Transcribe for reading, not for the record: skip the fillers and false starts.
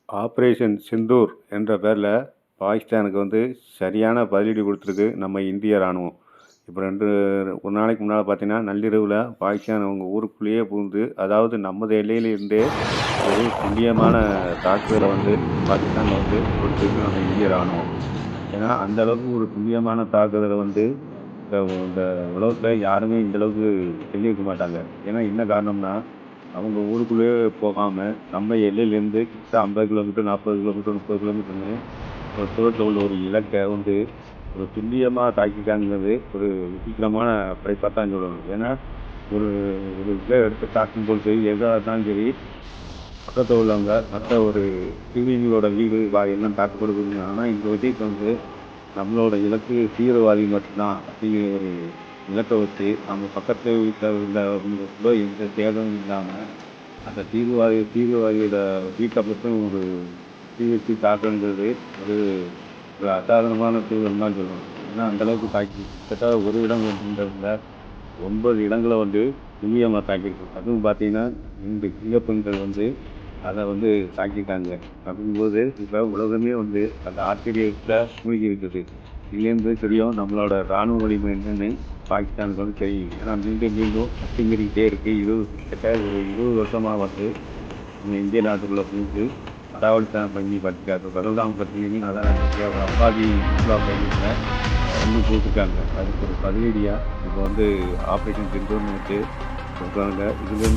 Operation Sindoor என்ற பேரில் பாகிஸ்தானுக்கு சரியான பதிலடி கொடுத்துருக்கு நம்ம இந்திய இராணுவம். இப்போ ஒரு நாளைக்கு முன்னால் பார்த்தீங்கன்னா நள்ளிரவில் பாகிஸ்தான் அவங்க ஊருக்குள்ளேயே புகுந்து, அதாவது நமது எல்லையிலிருந்தே ஒரு துல்லியமான தாக்குதலை பாகிஸ்தானில் கொடுத்துருக்கு நம்ம இந்திய இராணுவம். ஏன்னா அந்த அளவுக்கு ஒரு துல்லியமான தாக்குதலை இந்த உலகத்தில் யாருமே இந்த அளவுக்கு செஞ்சிருக்க மாட்டாங்க. ஏன்னா என்ன காரணம்னா, அவங்க ஊருக்குள்ளேயே போகாமல் நம்ம எல்லையிலேருந்து கிட்ட 50 கிலோமீட்டர், 40 கிலோமீட்டர், 30 கிலோமீட்டர்னு ஒரு தூரத்தில் உள்ள ஒரு இலக்கை ஒரு துல்லியமாக தாக்கிட்டாங்கிறது ஒரு விசித்திரமான படைப்பாக தான் சொல்லணும். ஏன்னா ஒரு ஒரு இதை எடுத்து தாக்கும்போது எதாக இருந்தாலும் சரி, பக்கத்தில் உள்ளவங்க மற்ற ஒரு சிவிலிகளோட வீடு எல்லாம் தாக்கப்படுது. ஆனால் இந்த விஜய்க்கு நம்மளோட இலக்கு தீவிரவாதி மட்டும்தான் அப்படிங்கிற ஒரு இலக்கை வச்சு நம்ம பக்கத்து வீட்டில் உள்ள எந்த சேதமும் இல்லாமல் அந்த தீவிரவாதியோட வீட்டை மட்டும் ஒரு தீ வச்சு தாக்குங்கிறது ஒரு ஒரு அசாதாரணமான சூழல் தான் சொல்லணும். ஏன்னா அந்தளவுக்கு தாக்கி கிட்டத்தட்ட ஒரு இடம் இல்லை 9 இடங்களை துல்லியமாக தாக்கியிருக்கோம். அதுவும் பார்த்தீங்கன்னா 2 சிங்கப்பெண்கள் அதை தாக்கிட்டாங்க. அப்படிங்கும்போது இப்போ உலகமே அந்த ஆச்சரியத்தில் மூழ்கி இருக்குது. இதுலேருந்து தெரியும் நம்மளோட இராணுவ வலிமை என்னன்னு பாகிஸ்தானுக்கு தெரியும். ஏன்னா மீண்டும் அத்துமீறிக்கிட்டே இருக்குது. கிட்டத்தட்ட ஒரு 20 வருஷமாக நம்ம இந்திய நாட்டுக்குள்ளே புரிஞ்சு அடாவடித்தனம் பண்ணி பார்த்துருக்காரு. பகல்காம் பற்றி அதான் அப்பாவி சுற்றுலா பயணிகளை போட்டுருக்காங்க. அதுக்கு ஒரு பதிலடியாக இப்போ ஆப்ரேஷன் சிந்தூர்னு சொல்கிறாங்க. இதுலேருந்து